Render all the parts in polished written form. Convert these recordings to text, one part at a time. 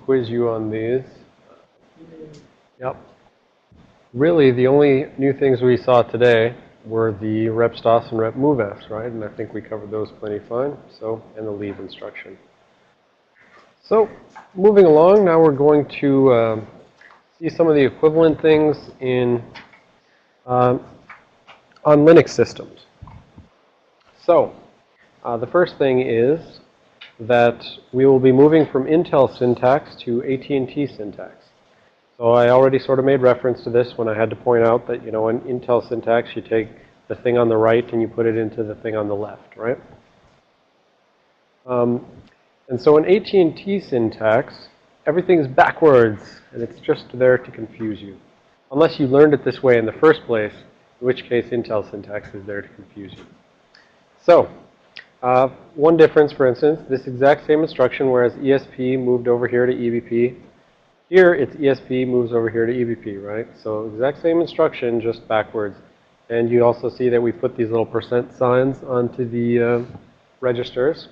quiz you on these. Yep. Really, the only new things we saw today were the rep stos and rep moves, right? And I think we covered those plenty fine. So, and the leave instruction. So, moving along, now we're going to see some of the equivalent things in on Linux systems. So, the first thing is that we will be moving from Intel syntax to AT&T syntax. So I already sort of made reference to this when I had to point out that, you know, in Intel syntax, you take the thing on the right and you put it into the thing on the left, right? And so in AT&T syntax, everything's backwards, and it's just there to confuse you. Unless you learned it this way in the first place, in which case Intel syntax is there to confuse you. So, one difference, for instance, this exact same instruction, whereas ESP moved over here to EBP, here it's ESP moves over here to EBP, right? So exact same instruction, just backwards. And you also see that we put these little % signs onto the registers.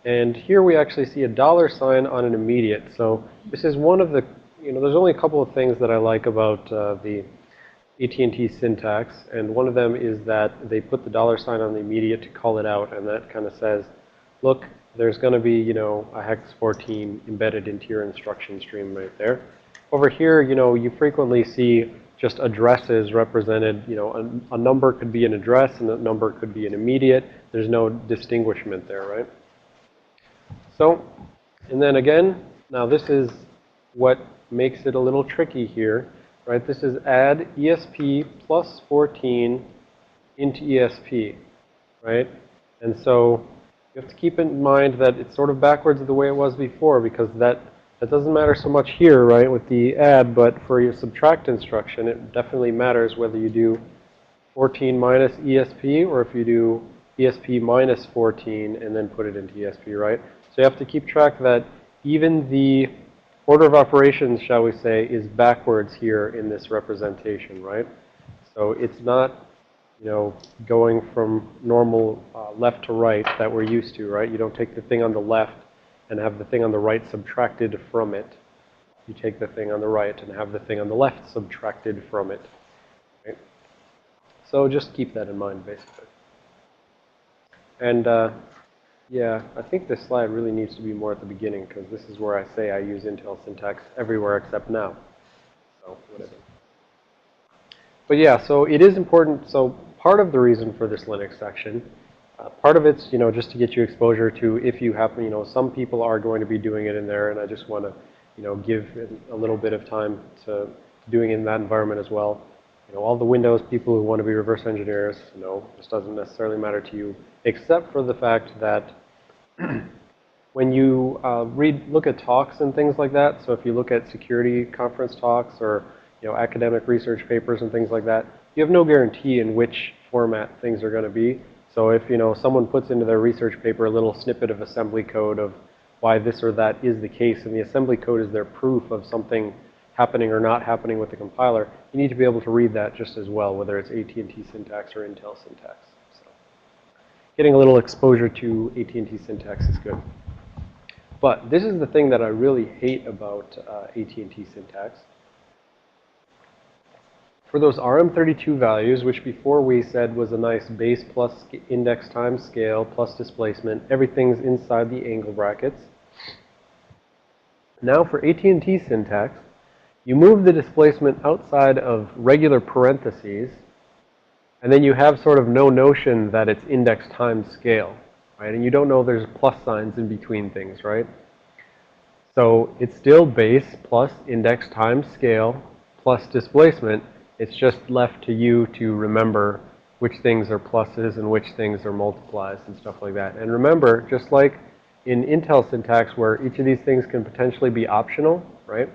And here we actually see a $sign on an immediate. So this is one of the, you know, there's only a couple of things that I like about the AT&T syntax, and one of them is that they put the $sign on the immediate to call it out, and that kind of says, look, there's going to be, you know, a hex 14 embedded into your instruction stream right there. Over here, you know, you frequently see just addresses represented, you know, a number could be an address and a number could be an immediate. There's no distinguishment there, right? So, and then again, now this is what makes it a little tricky here. Right, this is add ESP plus 14 into ESP, right? And so you have to keep in mind that it's sort of backwards the way it was before, because that doesn't matter so much here, right, with the add, but for your subtract instruction, it definitely matters whether you do 14 minus ESP or if you do ESP minus 14 and then put it into ESP, right? So you have to keep track that even the order of operations, shall we say, is backwards here in this representation, right? So it's not, you know, going from normal left to right that we're used to, right? You don't take the thing on the left and have the thing on the right subtracted from it. You take the thing on the right and have the thing on the left subtracted from it. Okay? So just keep that in mind, basically. And yeah, I think this slide really needs to be more at the beginning, because this is where I say I use Intel syntax everywhere except now. So, whatever. But yeah, so it is important. So part of the reason for this Linux section, part of it's, you know, just to get you exposure to, if you happen, you know, some people are going to be doing it in there, and I just want to, you know, give a little bit of time to doing it in that environment as well. You know, all the Windows people who want to be reverse engineers, you know, this doesn't necessarily matter to you, except for the fact that when you look at talks and things like that, so if you look at security conference talks or, you know, academic research papers and things like that, you have no guarantee in which format things are going to be. So if, you know, someone puts into their research paper a little snippet of assembly code of why this or that is the case, and the assembly code is their proof of something happening or not happening with the compiler, you need to be able to read that just as well, whether it's AT&T syntax or Intel syntax. So getting a little exposure to AT&T syntax is good. But this is the thing that I really hate about AT&T syntax. For those RM32 values, which before we said was a nice base plus index times scale plus displacement, everything's inside the angle brackets. Now for AT&T syntax, you move the displacement outside of regular parentheses, and then you have sort of no notion that it's index times scale, right? And you don't know there's plus signs in between things, right? So it's still base plus index times scale plus displacement. It's just left to you to remember which things are pluses and which things are multiplies and stuff like that. And remember, just like in Intel syntax where each of these things can potentially be optional, right?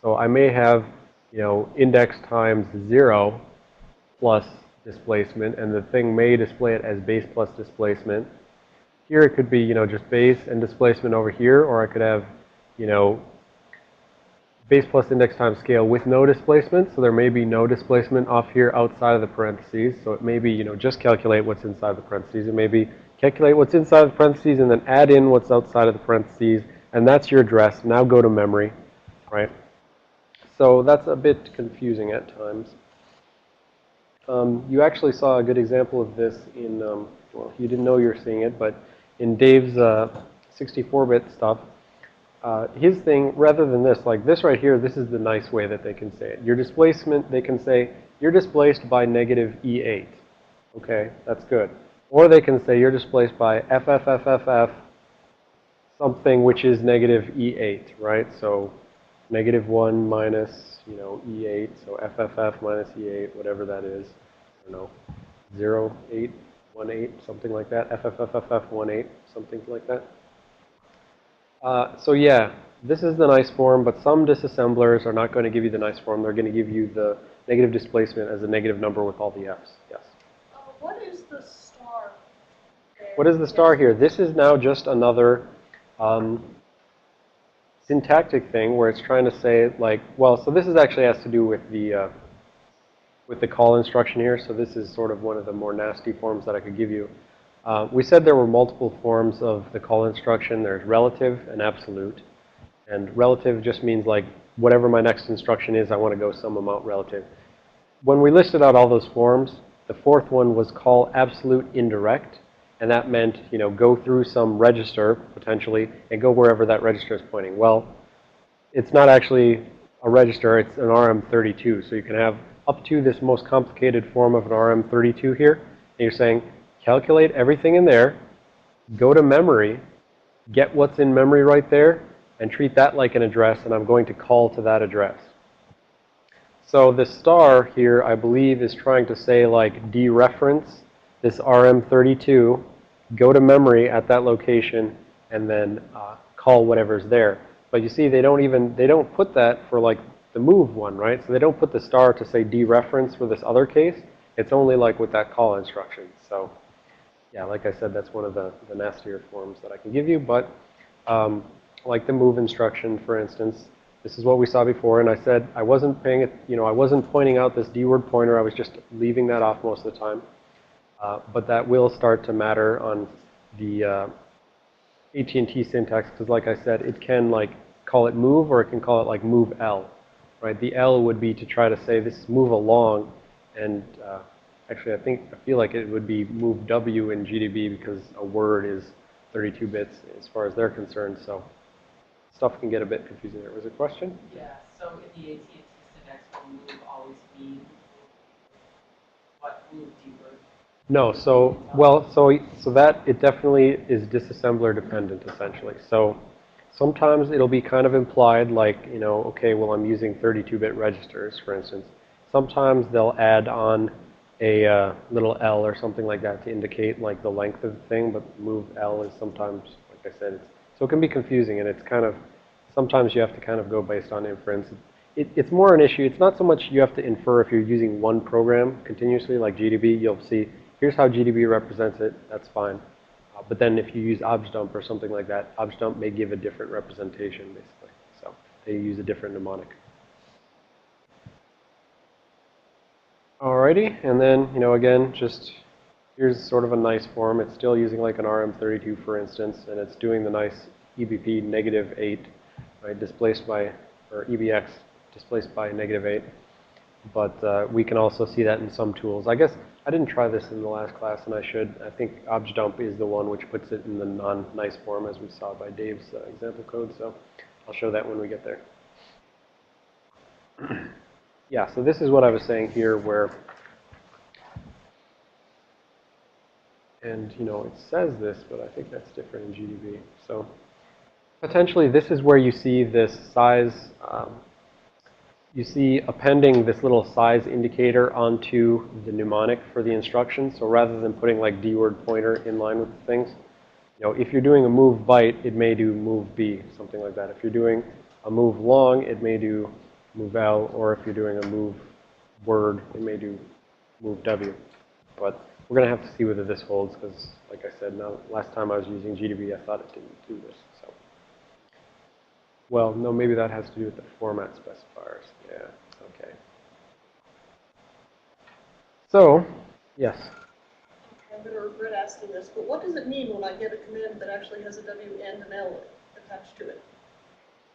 So I may have, you know, index times 0 plus displacement, and the thing may display it as base plus displacement. Here it could be, you know, just base and displacement over here, or I could have, you know, base plus index times scale with no displacement. So there may be no displacement off here outside of the parentheses. So it may be, you know, just calculate what's inside the parentheses. It may be calculate what's inside the parentheses and then add in what's outside of the parentheses And that's your address. Now go to memory, right? So that's a bit confusing at times. You actually saw a good example of this in, well, you didn't know you were seeing it, but in Dave's 64-bit stuff, his thing, rather than this, like this right here, this is the nice way that they can say it. Your displacement, they can say, you're displaced by negative E8. Okay, that's good. Or they can say you're displaced by FFFFF something which is negative E8, right? So negative 1 minus, E8, so FFF minus E8, whatever that is. I don't know, 0, 8, 1, 8, something like that. FFFFF 1, 8, something like that. So yeah, this is the nice form, but some disassemblers are not going to give you the nice form. They're going to give you the negative displacement as a negative number with all the F's. Yes? What is the star there? What is the star here? This is now just another syntactic thing where it's trying to say, like, well, so this is actually has to do with the call instruction here. So this is sort of one of the more nasty forms that I could give you. We said there were multiple forms of the call instruction. There's relative and absolute. And relative just means like whatever my next instruction is, I want to go some amount relative. When we listed out all those forms, the fourth one was call absolute indirect. And that meant, go through some register, potentially, and go wherever that register is pointing. Well, it's not actually a register. It's an RM32. So you can have up to this most complicated form of an RM32 here. And you're saying, calculate everything in there, go to memory, get what's in memory right there, and treat that like an address, and I'm going to call to that address. So the star here, I believe, is trying to say, like, dereference this RM32, go to memory at that location, and then call whatever's there. But you see, they don't put that for, like, the move one, right? So they don't put the star to say dereference for this other case. It's only, like, with that call instruction. So yeah, like I said, that's one of the nastier forms that I can give you. But like the move instruction, for instance, this is what we saw before. And I said I wasn't paying it, I wasn't pointing out this D word pointer. I was just leaving that off most of the time. But that will start to matter on the AT&T syntax because, like I said, it can like call it move or it can call it like move L, right? The L would be to try to say this is move along, and actually, I feel like it would be move W in GDB because a word is 32 bits as far as they're concerned. So stuff can get a bit confusing there. Was there a question? Yeah. So in the AT&T syntax, will move always mean what move keyword? No. So well, so that it definitely is disassembler dependent essentially. So sometimes it'll be kind of implied, like okay, well I'm using 32-bit registers, for instance. Sometimes they'll add on a little L or something like that to indicate like the length of the thing, but move L is sometimes, like I said, so it can be confusing, and it's kind of, sometimes you have to kind of go based on inference. It's more an issue. It's not so much you have to infer if you're using one program continuously, like GDB, you'll see, here's how GDB represents it, that's fine. But then if you use objdump or something like that, objdump may give a different representation, basically. So they use a different mnemonic. Alrighty, and then, again, just here's sort of a nice form. It's still using like an RM32, for instance, and it's doing the nice EBP negative 8, right, displaced by, or EBX displaced by negative 8. But we can also see that in some tools. I guess I didn't try this in the last class, and I should. I think objdump is the one which puts it in the non-nice form, as we saw by Dave's example code, so I'll show that when we get there. Yeah, so this is what I was saying here where, and it says this, but I think that's different in GDB. So potentially this is where you see this size, you see appending this little size indicator onto the mnemonic for the instruction. So rather than putting like D word pointer in line with the things, if you're doing a move byte, it may do move B, something like that. If you're doing a move long, it may do move L, or if you're doing a move word, it may do move W. But we're going to have to see whether this holds because, like I said, last time I was using GDB, I thought it didn't do this. So, well, no, maybe that has to do with the format specifiers. Yeah, okay. So, yes? I'm going to regret asking this, but what does it mean when I get a command that actually has a W and an L attached to it?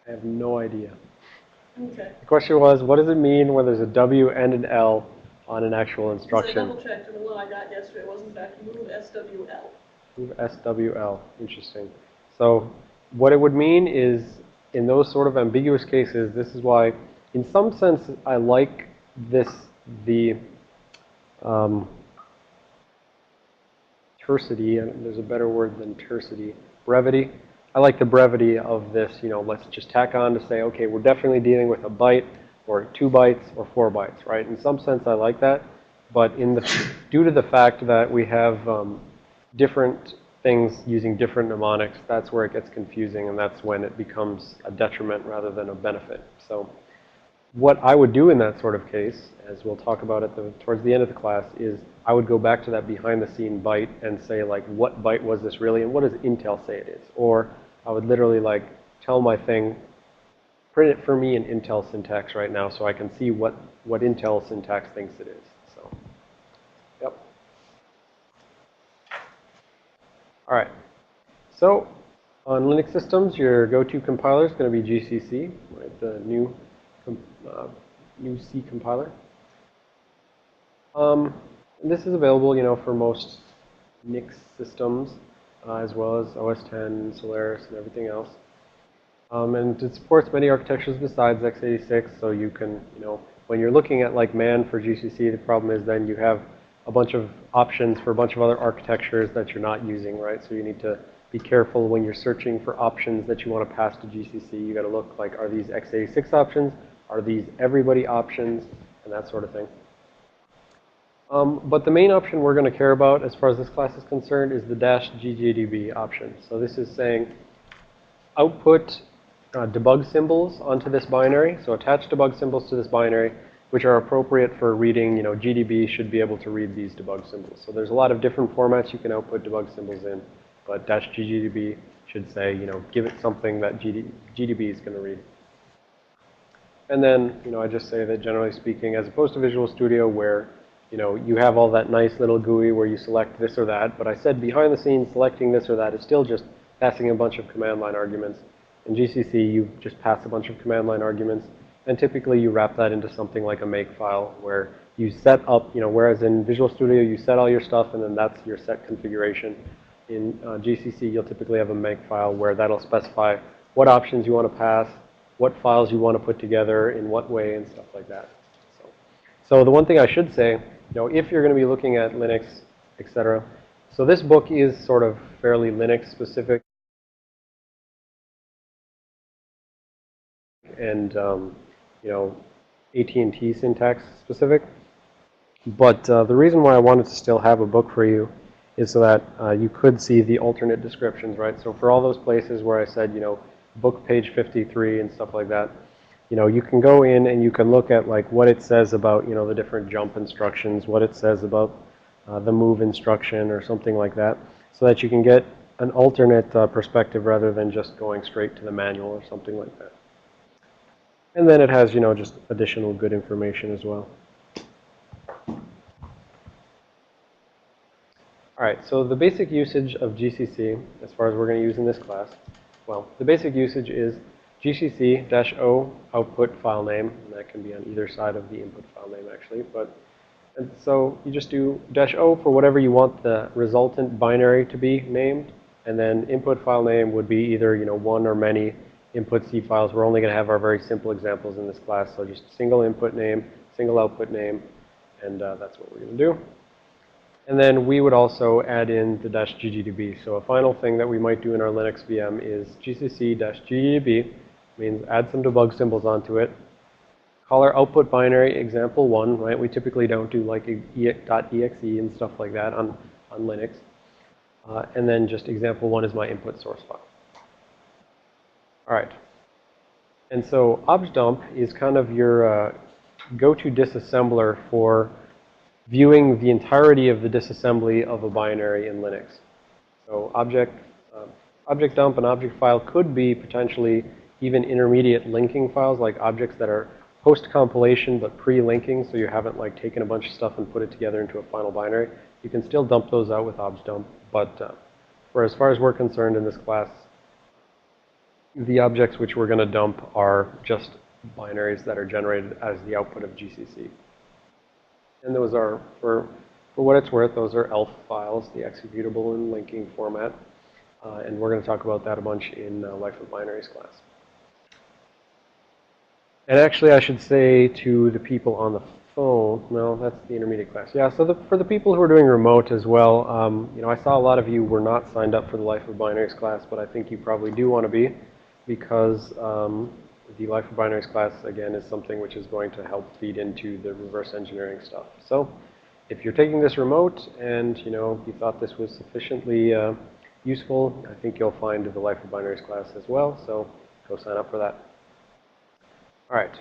I have no idea. Okay. The question was, what does it mean when there's a W and an L on an actual So I instruction? double checked, and the one I got yesterday was in fact move SWL. Move SWL. Interesting. So what it would mean is, in those sort of ambiguous cases, this is why, in some sense, I like this, the tercity, and there's a better word than tercity, brevity. I like the brevity of this, let's just tack on to say, okay, we're definitely dealing with a byte, or 2 bytes, or 4 bytes, right? In some sense, I like that. But due to the fact that we have different things using different mnemonics, that's where it gets confusing, and that's when it becomes a detriment rather than a benefit. So what I would do in that sort of case, as we'll talk about towards the end of the class, is I would go back to that behind-the-scene byte and say, like, what byte was this really, and what does Intel say it is? Or I would literally, like, tell my thing, print it for me in Intel syntax right now so I can see what Intel syntax thinks it is. So, yep. All right. So on Linux systems, your go-to compiler is going to be GCC, right? The new C compiler. This is available, for most NIX systems, as well as OS X, Solaris, and everything else. And it supports many architectures besides x86, so you can, when you're looking at like man for GCC, the problem is then you have a bunch of options for a bunch of other architectures that you're not using, right? So you need to be careful when you're searching for options that you want to pass to GCC. You got to look like, are these x86 options? Are these everybody options? And that sort of thing. But the main option we're going to care about as far as this class is concerned is the -GGDB option. So this is saying output debug symbols onto this binary. So attach debug symbols to this binary, which are appropriate for reading, GDB should be able to read these debug symbols. So there's a lot of different formats you can output debug symbols in, but -GGDB should say, give it something that GDB is going to read. And then, I just say that generally speaking, as opposed to Visual Studio where, you have all that nice little GUI where you select this or that, but I said behind the scenes selecting this or that is still just passing a bunch of command line arguments. In GCC, you just pass a bunch of command line arguments, and typically you wrap that into something like a makefile where you set up, whereas in Visual Studio you set all your stuff and then that's your set configuration. In GCC, you'll typically have a makefile where that'll specify what options you want to pass, what files you want to put together, in what way, and stuff like that. So the one thing I should say, if you're going to be looking at Linux, etc., so this book is sort of fairly Linux specific and, AT&T syntax specific. But the reason why I wanted to still have a book for you is so that you could see the alternate descriptions, right? So for all those places where I said, book page 53 and stuff like that, you can go in and you can look at like what it says about, the different jump instructions, what it says about the move instruction or something like that, so that you can get an alternate perspective rather than just going straight to the manual or something like that. And then it has, just additional good information as well. All right, so the basic usage of GCC, as far as we're going to use in this class, well, the basic usage is GCC-O output file name, and that can be on either side of the input file name actually. And so you just do -O for whatever you want the resultant binary to be named, and then input file name would be either one or many input C files. We're only going to have our very simple examples in this class, so just single input name, single output name, and that's what we're going to do. And then we would also add in the -GGDB. So a final thing that we might do in our Linux VM is GCC-GGDB, means add some debug symbols onto it. Call our output binary example1, right? We typically don't do like .exe and stuff like that on Linux. And then just example1 is my input source file. All right. And so objdump is kind of your go-to disassembler for viewing the entirety of the disassembly of a binary in Linux. So object dump and object file could be potentially even intermediate linking files, like objects that are post-compilation but pre-linking, so you haven't like taken a bunch of stuff and put it together into a final binary. You can still dump those out with objdump, but for as far as we're concerned in this class, The objects which we're going to dump are just binaries that are generated as the output of GCC. And those are, for what it's worth, those are ELF files, the executable and linking format. And we're going to talk about that a bunch in Life of Binaries class. And actually, I should say to the people on the phone, no, that's the intermediate class. Yeah, so for the people who are doing remote as well, you know, I saw a lot of you were not signed up for the Life of Binaries class, but I think you probably do want to be, because the Life of Binaries class, again, is something which is going to help feed into the reverse engineering stuff. So if you're taking this remote and, you know, you thought this was sufficiently useful, I think you'll find the Life of Binaries class as well, so go sign up for that. All right.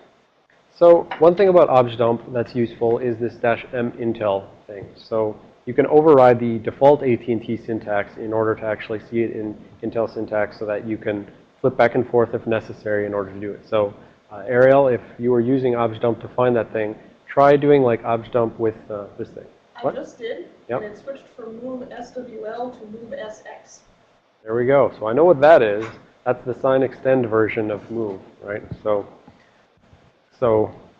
So one thing about objdump that's useful is this -m Intel thing. So you can override the default AT&T syntax in order to actually see it in Intel syntax so that you can flip back and forth if necessary in order to do it. So Ariel, if you were using objdump to find that thing, try doing like objdump with this thing. I just did, Yep. and it switched from move SWL to move SX. There we go. So I know what that is. That's the sign extend version of move, right? So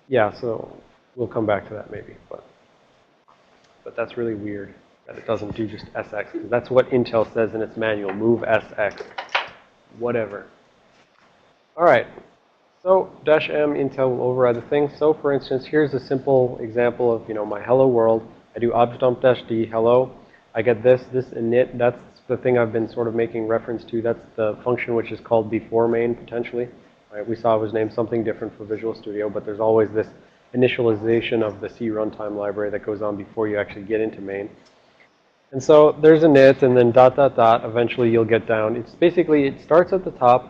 yeah, so we'll come back to that maybe, but that's really weird that it doesn't do just SX, because that's what Intel says in its manual, move SX, whatever. All right, so -m Intel will override the thing. So for instance, here's a simple example of, you know, my hello world. I do objdump -d hello. I get this init. That's the thing I've been sort of making reference to. That's the function which is called before main potentially. Right, we saw it was named something different for Visual Studio, but there's always this initialization of the C runtime library that goes on before you actually get into main. And so there's a init, and then ... Eventually you'll get down. It's basically, it starts at the top,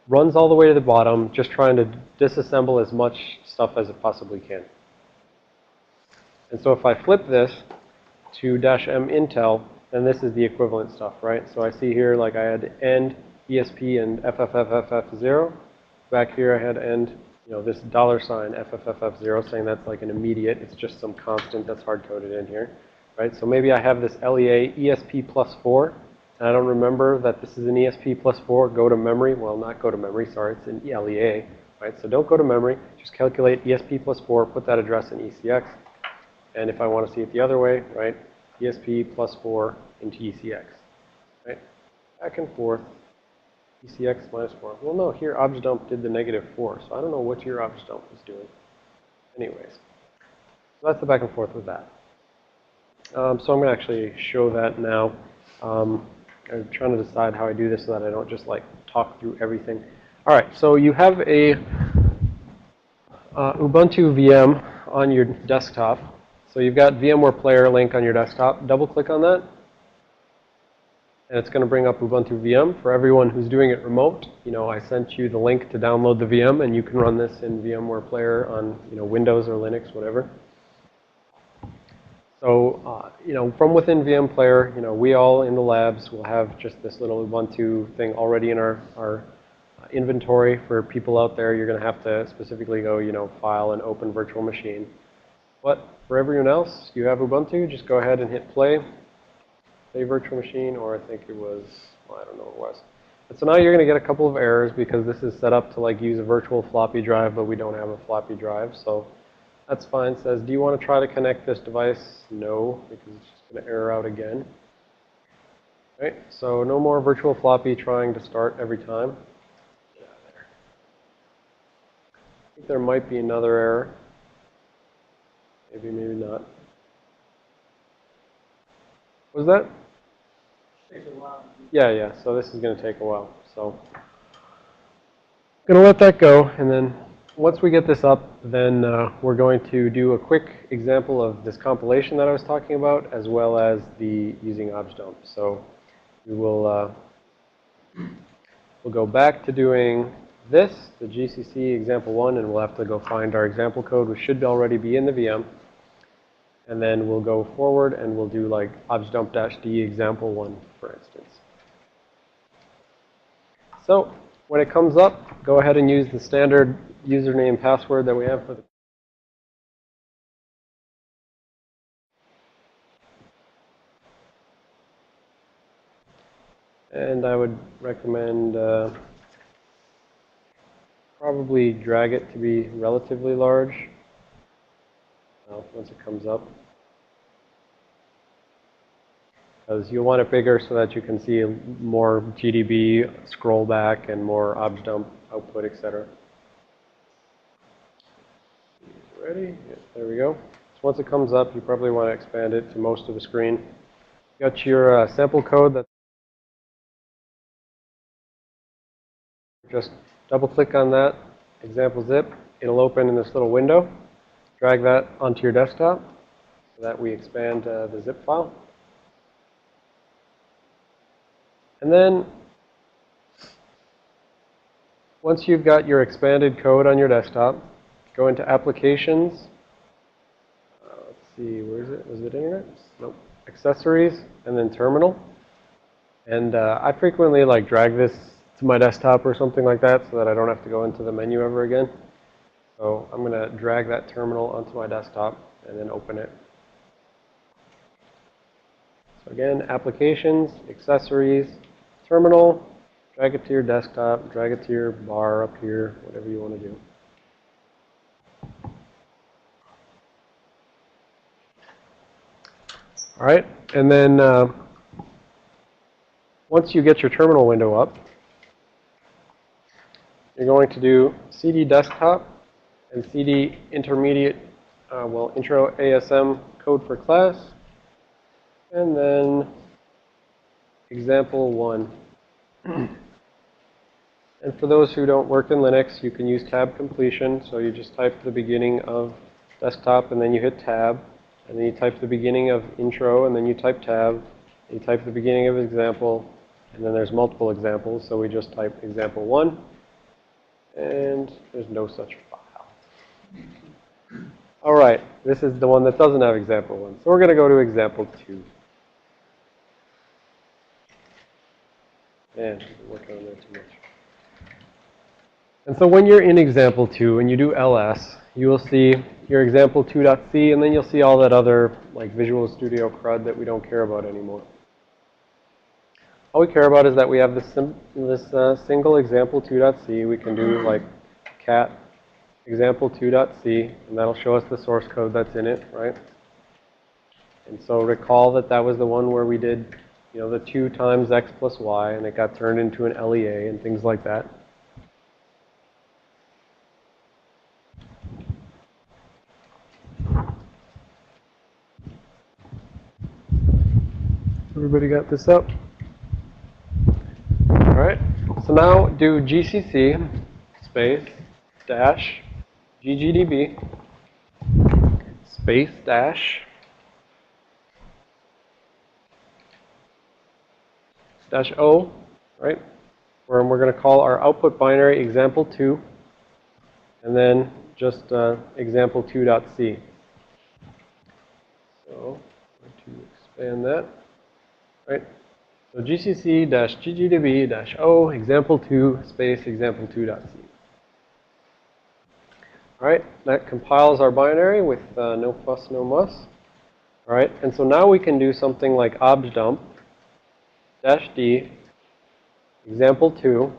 runs all the way to the bottom, just trying to disassemble as much stuff as it possibly can. And so if I flip this to -m Intel, then this is the equivalent stuff, right? So I see here, like I had end, ESP, and FFFFF0. Back here I had end, you know, this $sign FFFF0 saying that's like an immediate. It's just some constant that's hard-coded in here, right? So maybe I have this LEA ESP +4, and I don't remember that this is an ESP +4. Go to memory. Well, not go to memory. Sorry, it's an LEA, right? So don't go to memory. Just calculate ESP +4, put that address in ECX. And if I want to see it the other way, right, ESP +4 into ECX, right? Back and forth. ECX -4. Well, no, here objdump did the -4, so I don't know what your objdump was doing. Anyways, so that's the back and forth with that. So I'm going to actually show that now. I'm trying to decide how I do this so that I don't just like talk through everything. All right, so you have a Ubuntu VM on your desktop. So you've got VMware Player link on your desktop. Double click on that. And it's going to bring up Ubuntu VM. For everyone who's doing it remote, you know, I sent you the link to download the VM, and you can run this in VMware Player on, you know, Windows or Linux, whatever. So, you know, from within VM Player, you know, we all in the labs will have just this little Ubuntu thing already in our inventory. For people out there, you're going to have to specifically go, you know, file and open virtual machine. But for everyone else, you have Ubuntu, just go ahead and hit play. Play virtual machine, or I think it was, well, I don't know what it was. But so now you're going to get a couple of errors because this is set up to like use a virtual floppy drive, but we don't have a floppy drive. So that's fine. It says, do you want to try to connect this device? No, because it's just going to error out again. Right? So no more virtual floppy trying to start every time. Get out of there. I think there might be another error. Maybe, maybe not. What was that? Takes a while. Yeah. So this is going to take a while. So I'm going to let that go, and then once we get this up, then we're going to do a quick example of this compilation that I was talking about, as well as the using objdump. So we will we'll go back to doing this, the GCC example 1, and we'll have to go find our example code, which should already be in the VM. And then we'll go forward and we'll do like objdump-d example 1, for instance. So when it comes up, go ahead and use the standard username and password that we have for the and I would recommend probably drag it to be relatively large once it comes up. Because you'll want it bigger so that you can see more GDB, scroll back, and more obj dump output, etc. Ready? Yes, there we go. So once it comes up, you probably want to expand it to most of the screen. You got your sample code. That just double click on that example zip. It'll open in this little window. Drag that onto your desktop so that we expand the zip file. And then once you've got your expanded code on your desktop, go into Applications. Let's see, where is it? Was it Internet? Nope. Accessories, and then Terminal. And I frequently drag this to my desktop or something like that so that I don't have to go into the menu ever again. So I'm going to drag that terminal onto my desktop and then open it. So again, Applications, Accessories, Terminal, drag it to your desktop, drag it to your bar up here, whatever you want to do. All right, and then once you get your terminal window up, you're going to do CD desktop and CD intermediate, intro ASM code for class, and then example 1. And for those who don't work in Linux, you can use tab completion. So you just type the beginning of desktop, and then you hit tab, and then you type the beginning of intro, and then you type tab, and you type the beginning of example, and then there's multiple examples. So we just type example 1, and there's no such file. All right, this is the one that doesn't have example 1. So we're going to go to example 2. Man, I'm working on that too much. And so when you're in example 2 and you do ls, you will see your example 2.c, and then you'll see all that other Visual Studio crud that we don't care about anymore. All we care about is that we have this single example 2.c. We can do cat example 2.c, and that'll show us the source code that's in it, right? And so recall that that was the one where we did the 2 times x plus y, and it got turned into an LEA and things like that. Everybody got this up? All right. So now do GCC space dash ggdb space dash O, right? Where we're going to call our output binary example 2, and then just example 2.c. So I'm going to expand that, right? So GCC dash ggdb dash O example 2 space example 2.c. All right, that compiles our binary with no fuss, no muss. All right, and so now we can do something like obj dump dash D, example 2,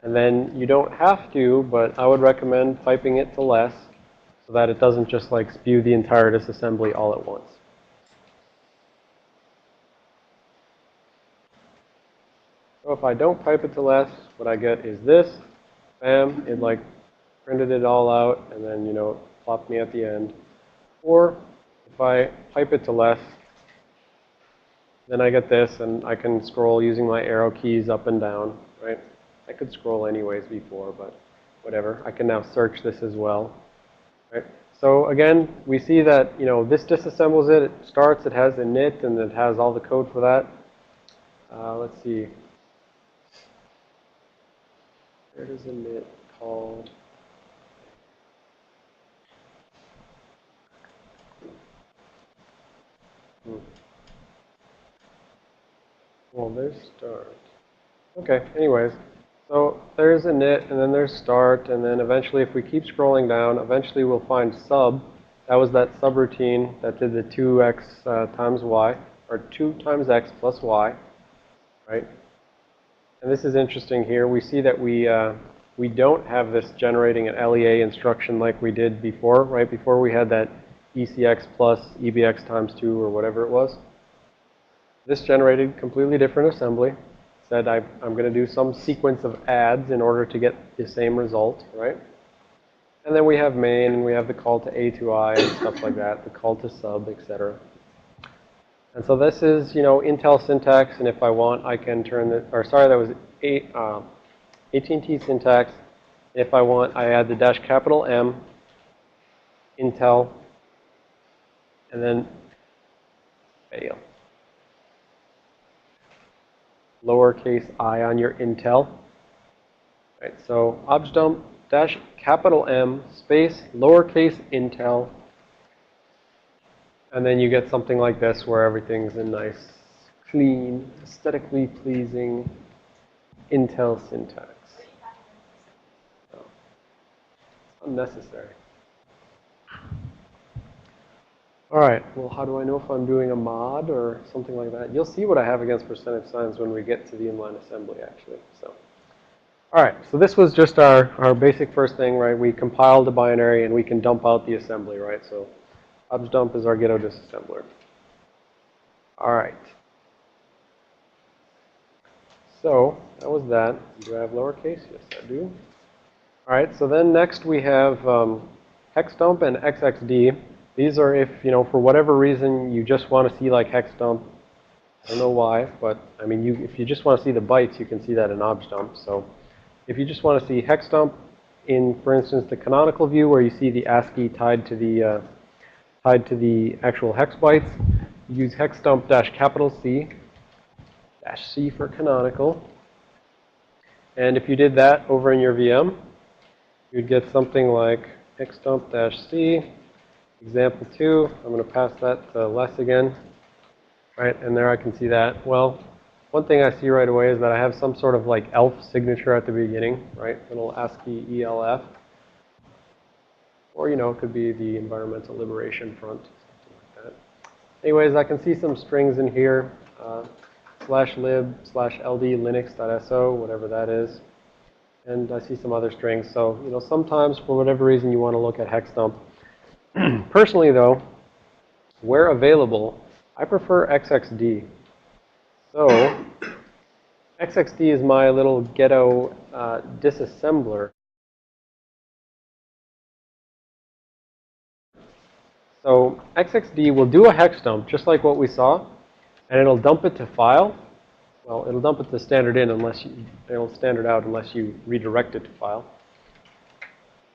and then you don't have to, but I would recommend piping it to less so that it doesn't just spew the entire disassembly all at once. So if I don't pipe it to less, what I get is this, bam, it printed it all out, and then, it plopped me at the end. Or if I pipe it to less, then I get this, and I can scroll using my arrow keys up and down, right? I could scroll anyways before, but whatever. I can now search this as well, right? So again, we see that, this disassembles it. It starts, it has init, and it has all the code for that. Let's see. Where does init call? Well, there's start. Okay, anyways. So there's init, and then there's start, and then eventually if we keep scrolling down, eventually we'll find sub. That was that subroutine that did the 2x times y, or 2 times x plus y, right? And this is interesting here. We see that we we don't have this generating an LEA instruction like we did before, right? Before we had that ECX plus EBX times 2 or whatever it was. This generated completely different assembly. Said I'm going to do some sequence of adds in order to get the same result, right? And then we have main, and we have the call to A to I and stuff like that, the call to sub, etc. And so this is, you know, Intel syntax, and if I want, I can turn the, or sorry, that was AT&T syntax. If I want, I add the dash capital M, Intel, and then fail. Lowercase I on your Intel. Right, so objdump dash capital M space lowercase Intel. And then you get something like this where everything's in nice, clean, aesthetically pleasing Intel syntax. So, it's unnecessary. All right, well, how do I know if I'm doing a mod or something like that? You'll see what I have against percentage signs when we get to the inline assembly, actually. So, all right, so this was just our basic first thing, right? We compiled the binary, and we can dump out the assembly, right? So, objdump is our ghetto disassembler. All right. So, that was that. Do I have lowercase? Yes, I do. All right, so then next we have hexdump and xxd. These are if, you know, for whatever reason you just want to see like hexdump. I don't know why, but I mean, if you just want to see the bytes, you can see that in objdump. So if you just want to see hexdump in, for instance, the canonical view where you see the ASCII tied to the actual hex bytes, you use hexdump dash capital C, dash C for canonical. And if you did that over in your VM, you'd get something like hexdump dash C. Example 2, I'm going to pass that to less again, right? And there I can see that. Well, one thing I see right away is that I have some sort of like ELF signature at the beginning, right? Little ASCII ELF. Or, you know, it could be the Environmental Liberation Front, something like that. Anyways, I can see some strings in here, /lib/ld linux.so, whatever that is. And I see some other strings. So, you know, sometimes for whatever reason you want to look at hexdump. Personally, though, where available, I prefer xxd. So, xxd is my little ghetto disassembler. So, xxd will do a hex dump, just like what we saw, and it'll dump it to file. Well, it'll dump it to standard in unless it'll standard out unless you redirect it to file.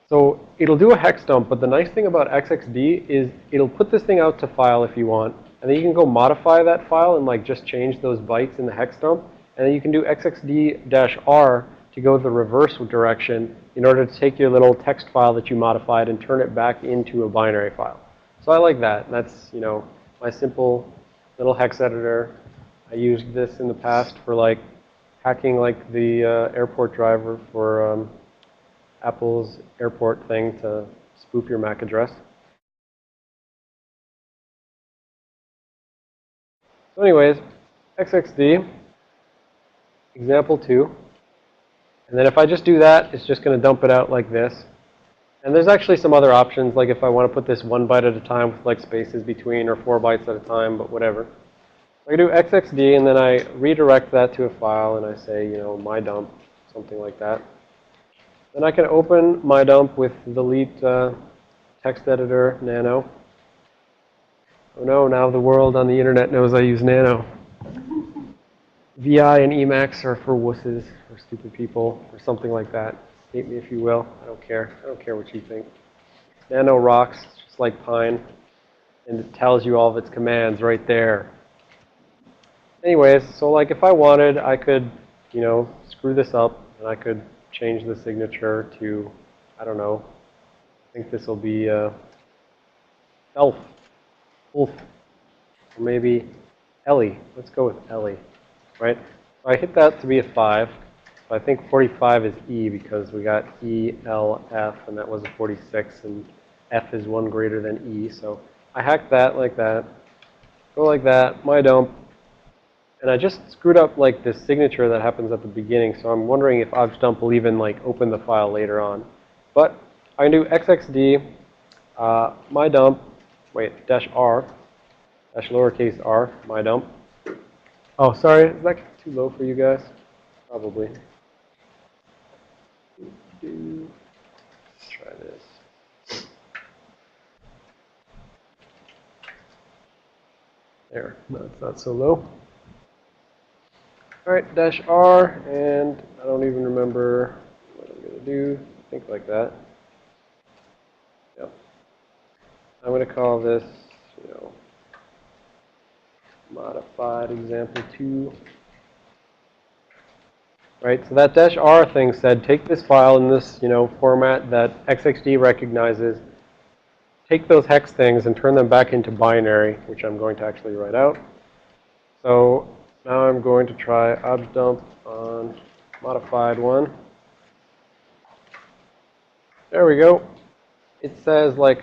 So it'll do a hex dump, but the nice thing about xxd is it'll put this thing out to file if you want, and then you can go modify that file and like just change those bytes in the hex dump, and then you can do xxd-r to go the reverse direction in order to take your little text file that you modified and turn it back into a binary file. So I like that. That's, you know, my simple little hex editor. I used this in the past for like hacking like the airport driver for Apple's airport thing to spoof your MAC address. So anyways, xxd, example 2. And then if I just do that, it's just going to dump it out like this. And there's actually some other options, like if I want to put this 1 byte at a time with like spaces between, or 4 bytes at a time, but whatever. I do xxd, and then I redirect that to a file, and I say, you know, my dump, something like that. Then I can open my dump with the delete text editor, Nano. Oh no, now the world on the internet knows I use Nano. VI and Emacs are for wusses, or stupid people, or something like that. Hate me if you will. I don't care. I don't care what you think. Nano rocks, just like Pine. And it tells you all of its commands right there. Anyways, so like if I wanted, I could, you know, screw this up, and I could change the signature to, I don't know, I think this will be Elf, Wolf, or maybe Ellie. Let's go with Ellie, right? So I hit that to be a 5. So I think 45 is E because we got E, L, F, and that was a 46, and F is 1 greater than E. So I hacked that like that, go like that, my dump, And I just screwed up like this signature that happens at the beginning, so I'm wondering if objdump will even like open the file later on. But I can do xxd mydump, wait, -r, dash lowercase r, mydump. Oh, sorry, is that too low for you guys? Probably. Let's try this. There, no, it's not so low. All right, -r, and I don't even remember what I'm going to do. Think like that. Yep. I'm going to call this, modified example 2. Right, so that -r thing said, take this file in this, format that xxd recognizes, take those hex things and turn them back into binary, which I'm going to actually write out. So now I'm going to try objdump on modified 1. There we go. It says, like,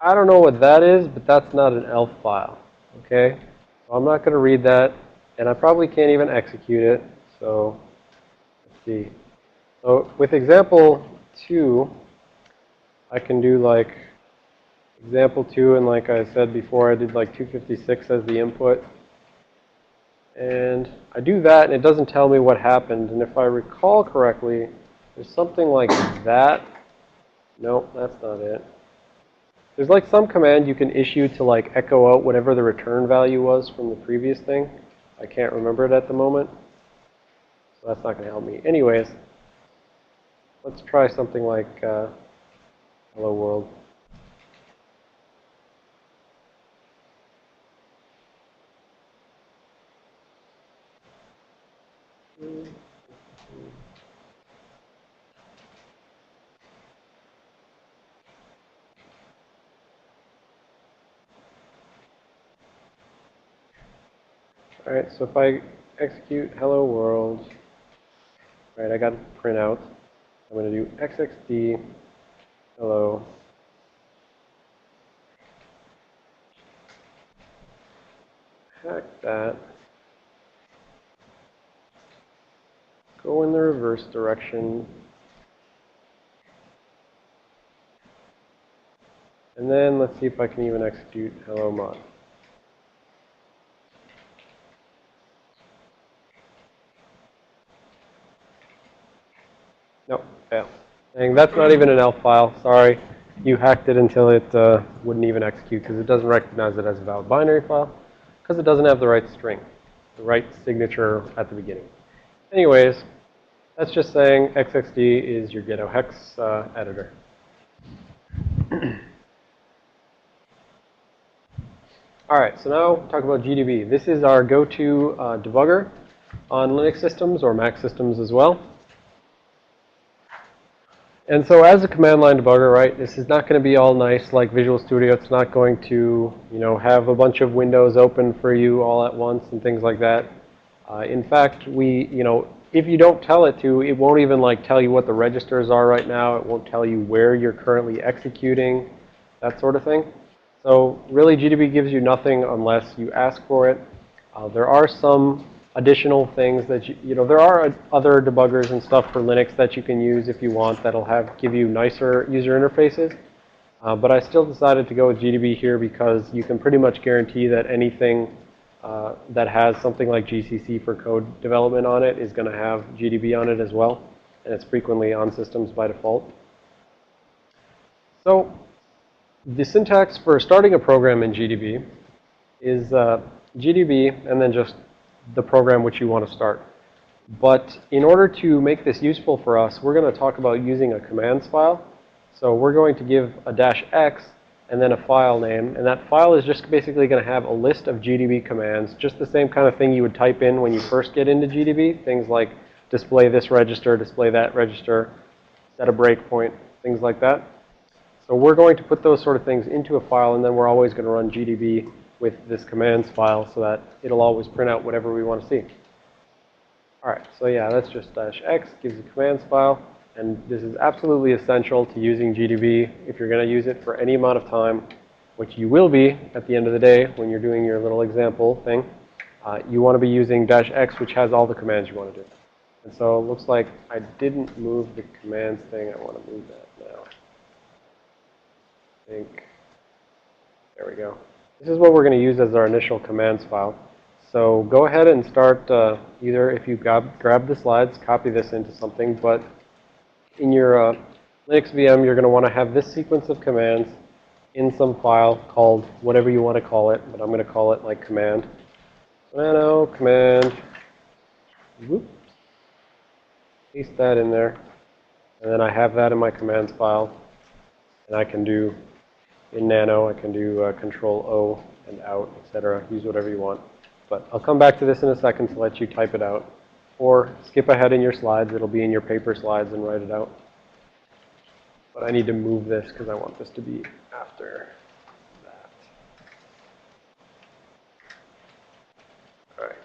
I don't know what that is, but that's not an ELF file. Okay? So I'm not going to read that, and I probably can't even execute it. So let's see. So with example 2, I can do like example 2, and like I said before, I did like 256 as the input. And I do that, and it doesn't tell me what happened. And if I recall correctly, there's something like that. Nope, that's not it. There's like some command you can issue to like echo out whatever the return value was from the previous thing. I can't remember it at the moment. So that's not going to help me. Anyways, let's try something like hello world. All right, so if I execute hello world, right, I got to print out. I'm going to do xxd hello. Hack that. Go in the reverse direction. And then let's see if I can even execute hello mod. Nope, fail. And that's not even an ELF file. Sorry. You hacked it until it wouldn't even execute because it doesn't recognize it as a valid binary file because it doesn't have the right string, the right signature at the beginning. Anyways, that's just saying xxd is your ghetto hex editor. All right, so now talk about GDB. This is our go-to debugger on Linux systems or Mac systems as well. And so as a command line debugger, right, this is not going to be all nice like Visual Studio. It's not going to, have a bunch of windows open for you all at once and things like that. In fact, if you don't tell it to, it won't even like tell you what the registers are right now. It won't tell you where you're currently executing, that sort of thing. So really, GDB gives you nothing unless you ask for it. There are some additional things that there are other debuggers and stuff for Linux that you can use if you want that'll give you nicer user interfaces. But I still decided to go with GDB here because you can pretty much guarantee that anything that has something like GCC for code development on it is going to have GDB on it as well. And it's frequently on systems by default. So the syntax for starting a program in GDB is GDB and then just the program which you want to start. But in order to make this useful for us, we're going to talk about using a commands file. So we're going to give a -x and then a file name. And that file is just basically going to have a list of GDB commands, just the same kind of thing you would type in when you first get into GDB. Things like display this register, display that register, set a breakpoint, things like that. So we're going to put those sort of things into a file, and then we're always going to run GDB with this commands file so that it'll always print out whatever we want to see. All right, so yeah, that's just -x, gives a commands file. And this is absolutely essential to using GDB if you're going to use it for any amount of time, which you will be at the end of the day when you're doing your little example thing. you want to be using -x, which has all the commands you want to do. And so it looks like I didn't move the commands thing. I want to move that now. I think, there we go. This is what we're going to use as our initial commands file. So go ahead and start, either if you grab the slides, copy this into something, but in your Linux VM, you're going to want to have this sequence of commands in some file called whatever you want to call it, but I'm going to call it like command. Nano command, whoop, paste that in there, and then I have that in my commands file, and I can do, in Nano, I can do Control O and out, etc. Use whatever you want. But I'll come back to this in a second to let you type it out. Or skip ahead in your slides. It'll be in your paper slides and write it out. But I need to move this because I want this to be after that. All right.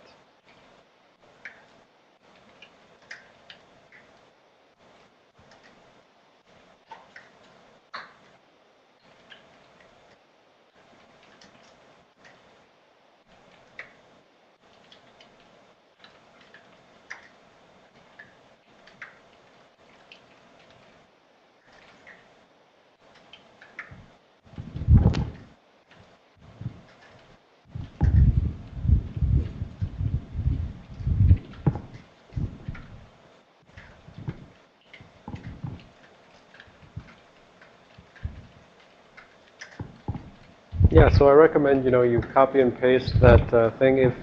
Yeah, so I recommend, you copy and paste that thing if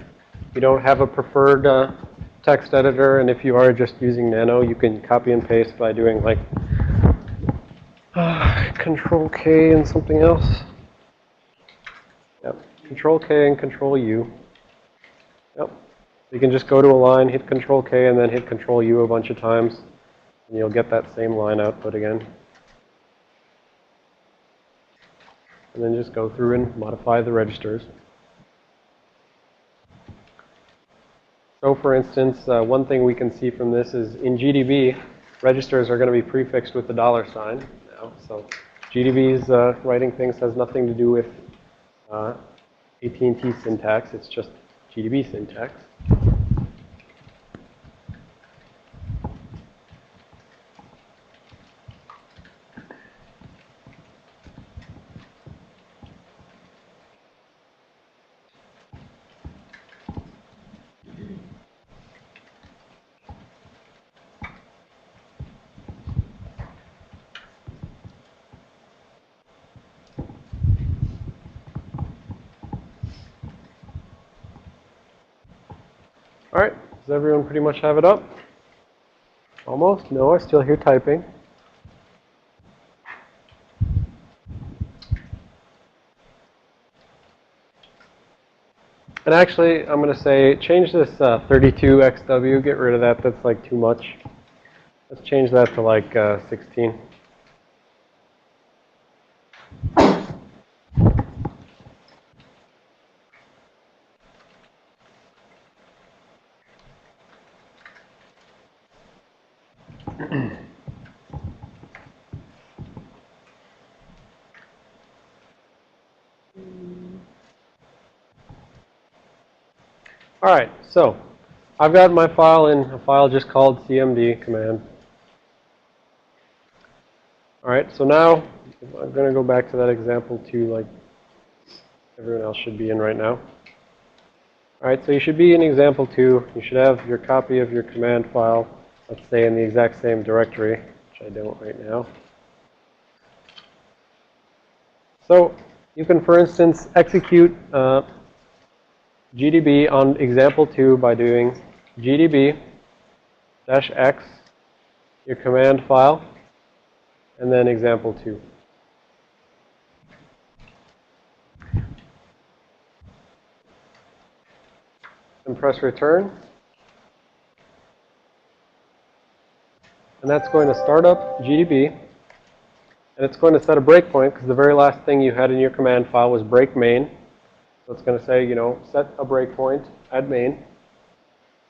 you don't have a preferred text editor, and if you are just using Nano, you can copy and paste by doing like Control K and something else. Yep, Control K and Control U. Yep, you can just go to a line, hit Control K, and then hit Control U a bunch of times, and you'll get that same line output again. And then just go through and modify the registers. So for instance, one thing we can see from this is in GDB, registers are going to be prefixed with the $sign now. So GDB's writing things has nothing to do with AT&T syntax. It's just GDB syntax. All right, does everyone pretty much have it up? Almost? No, I still hear typing. And actually, I'm going to say, change this 32XW, get rid of that, that's like too much. Let's change that to like 16. All right, so I've got my file in a file just called cmd command. All right, so now I'm going to go back to that example 2 like everyone else should be in right now. All right, so you should be in example 2. You should have your copy of your command file, let's say in the exact same directory, which I don't right now. So you can, for instance, execute GDB on example 2 by doing GDB-X, your command file, and then example 2. And press return. And that's going to start up GDB. And it's going to set a breakpoint because the very last thing you had in your command file was break main. So it's going to say, set a breakpoint at main.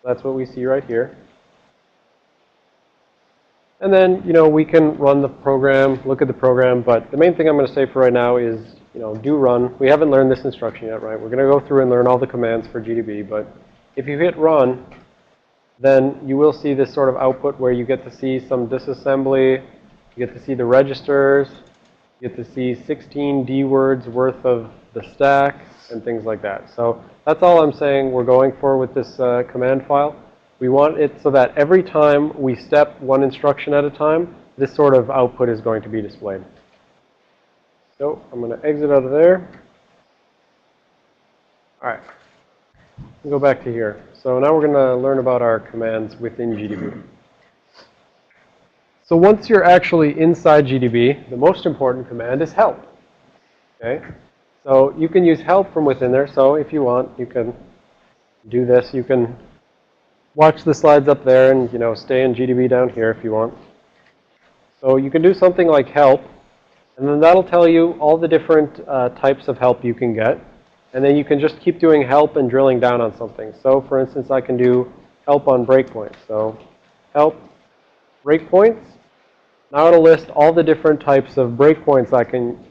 That's what we see right here. And then, we can run the program, look at the program. But the main thing I'm going to say for right now is do run. We haven't learned this instruction yet, right? We're going to go through and learn all the commands for GDB, but if you hit run, then you will see this sort of output where you get to see some disassembly, you get to see the registers, you get to see 16 D words worth of the stack, and things like that. So that's all I'm saying we're going for with this command file. We want it so that every time we step one instruction at a time, this sort of output is going to be displayed. So I'm going to exit out of there. All right. We'll go back to here. So now we're going to learn about our commands within GDB. So once you're actually inside GDB, the most important command is help. Okay? So you can use help from within there. So if you want, you can do this. You can watch the slides up there and, stay in GDB down here if you want. So you can do something like help, and then that'll tell you all the different types of help you can get. And then you can just keep doing help and drilling down on something. So for instance, I can do help on breakpoints. So help breakpoints. Now it'll list all the different types of breakpoints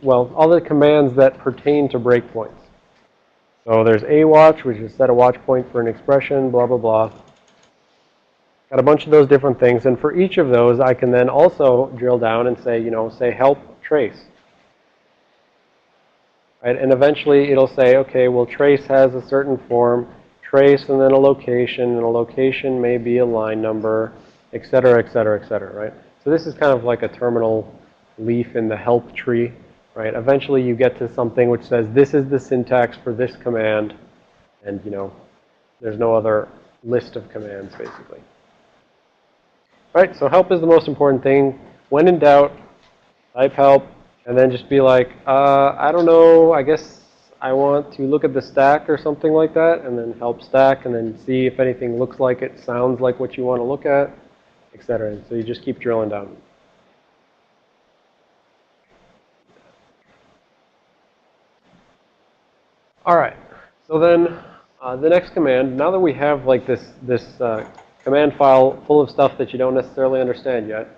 all the commands that pertain to breakpoints. So there's awatch, which is set a watch point for an expression, blah, blah, blah. Got a bunch of those different things. And for each of those, I can then also drill down and say, say help trace. Right? And eventually it'll say, okay, well, trace has a certain form, trace and then a location, and a location may be a line number, et cetera, et cetera, et cetera, right? So this is kind of like a terminal leaf in the help tree, right? Eventually you get to something which says this is the syntax for this command, and, there's no other list of commands, basically. All right, so help is the most important thing. When in doubt, type help. And then just be like, I don't know, I guess I want to look at the stack or something like that, and then help stack, and then see if anything looks like it, sounds like what you want to look at, etc. And so you just keep drilling down. All right. So then the next command, now that we have like this command file full of stuff that you don't necessarily understand yet,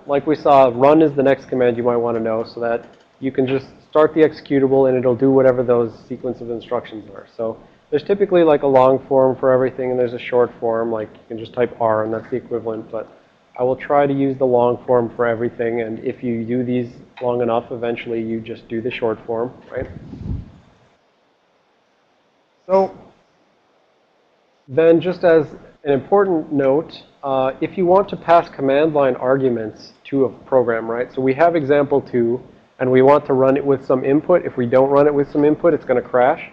like we saw, run is the next command you might want to know so that you can just start the executable and it'll do whatever those sequence of instructions are. So there's typically like a long form for everything and there's a short form, like you can just type R and that's the equivalent, but I will try to use the long form for everything, and if you do these long enough, eventually you just do the short form, right? So then just as an important note, if you want to pass command line arguments to a program, right? So we have example 2, and we want to run it with some input. If we don't run it with some input, it's going to crash.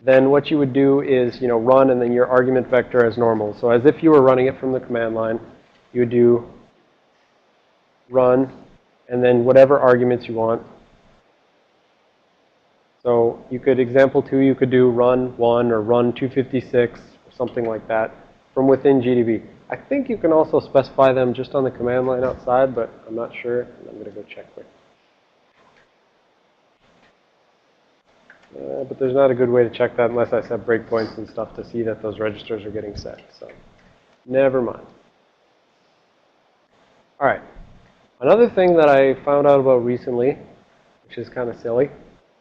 Then what you would do is, run and then your argument vector as normal. So as if you were running it from the command line, you would do run and then whatever arguments you want. So you could, example 2, you could do run 1 or run 256 or something like that from within GDB. I think you can also specify them just on the command line outside, but I'm not sure. I'm going to go check quick. But there's not a good way to check that unless I set breakpoints and stuff to see that those registers are getting set. So never mind. All right. Another thing that I found out about recently, which is kind of silly,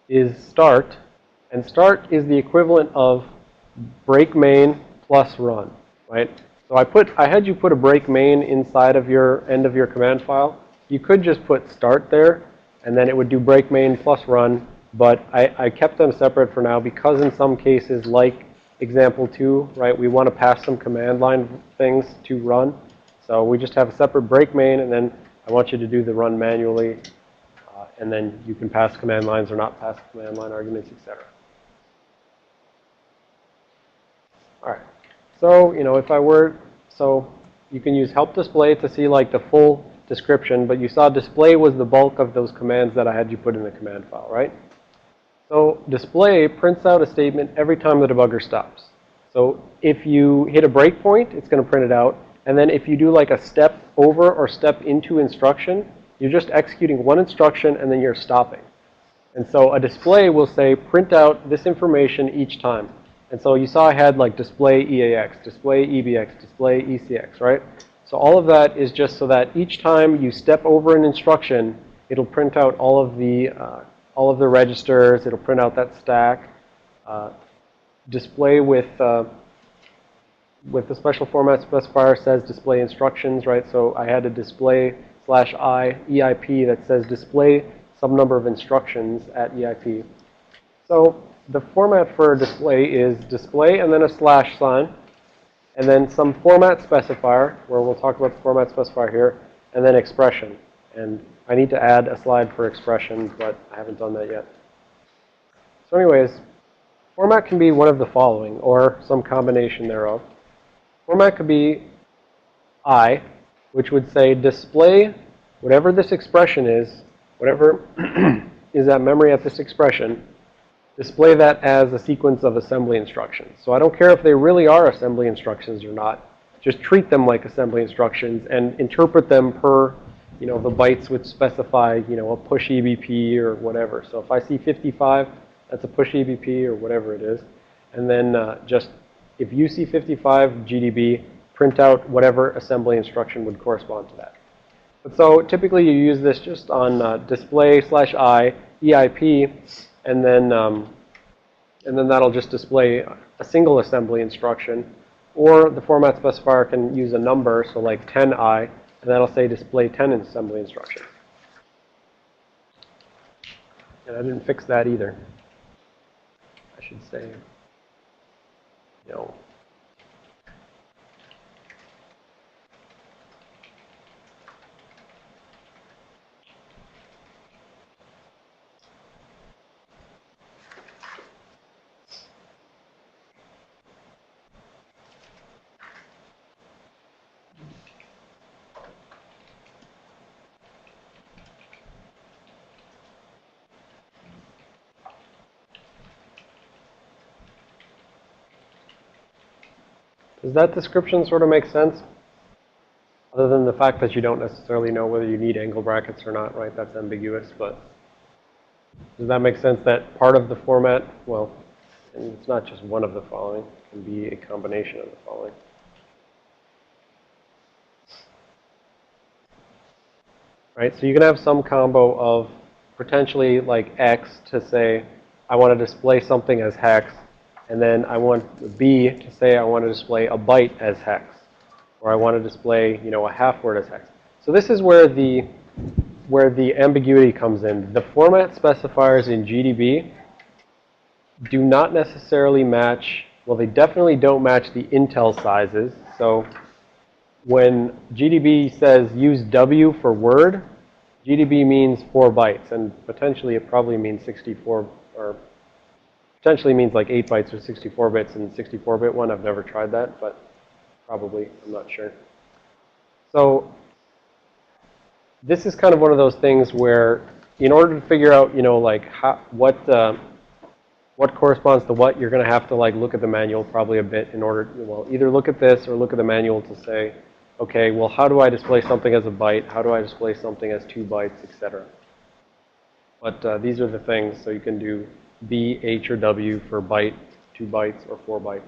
is start. And start is the equivalent of break main plus run, right? So I had you put a break main inside of your end of your command file. You could just put start there, and then it would do break main plus run. But I kept them separate for now because in some cases, like example 2, right, we want to pass some command line things to run. So we just have a separate break main, and then I want you to do the run manually. And then you can pass command lines or not pass command line arguments, etc. All right. So, if I were, so you can use help display to see like the full description, but you saw display was the bulk of those commands that I had you put in the command file, right? So display prints out a statement every time the debugger stops. So if you hit a breakpoint, it's going to print it out. And then if you do like a step over or step into instruction, you're just executing one instruction and then you're stopping. And so a display will say print out this information each time. And so you saw I had like display EAX, display EBX, display ECX, right? So all of that is just so that each time you step over an instruction, it'll print out all of the all of the registers. It'll print out that stack. Display with the special format specifier says display instructions, right? So I had a display /I EIP that says display some number of instructions at EIP. So the format for display is display and then a / sign, and then some format specifier, where we'll talk about the format specifier here, and then expression. And I need to add a slide for expression, but I haven't done that yet. So anyways, format can be one of the following, or some combination thereof. Format could be I, which would say display whatever this expression is, whatever is at memory at this expression, display that as a sequence of assembly instructions. So I don't care if they really are assembly instructions or not. Just treat them like assembly instructions and interpret them per, the bytes which specify, a push EBP or whatever. So if I see 55, that's a push EBP or whatever it is. And then just, if you see 55 GDB, print out whatever assembly instruction would correspond to that. But so typically you use this just on display /I EIP, and then that'll just display a single assembly instruction. Or the format specifier can use a number, so like 10I, and that'll say display 10 assembly instructions. And I didn't fix that either. I should say, Does that description sort of make sense? Other than the fact that you don't necessarily know whether you need angle brackets or not, right? That's ambiguous, but does that make sense that part of the format, well, and it's not just one of the following, it can be a combination of the following. Right, so you can have some combo of potentially like X to say, I want to display something as hex, and then I want B to say I want to display a byte as hex, or I want to display, a half word as hex. So this is where the ambiguity comes in. The format specifiers in GDB do not necessarily match, well, they definitely don't match the Intel sizes. So when GDB says use W for word, GDB means 4 bytes, and potentially it probably means 64, or potentially means like 8 bytes or 64 bits in the 64-bit one. I've never tried that, but probably, I'm not sure. So this is kind of one of those things where, in order to figure out, like what corresponds to what, you're going to have to like look at the manual probably a bit in order, well, either look at this or look at the manual to say, okay, well, how do I display something as a byte? How do I display something as 2 bytes, etc. But these are the things. So you can do B, H, or W for byte, 2 bytes, or 4 bytes.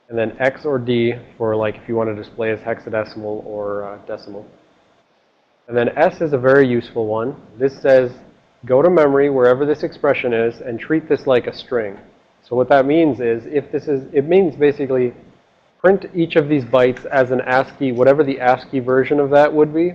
And then X or D for like if you want to display as hexadecimal or decimal. And then S is a very useful one. This says go to memory wherever this expression is and treat this like a string. So what that means is it means basically print each of these bytes as an ASCII, whatever the ASCII version of that would be,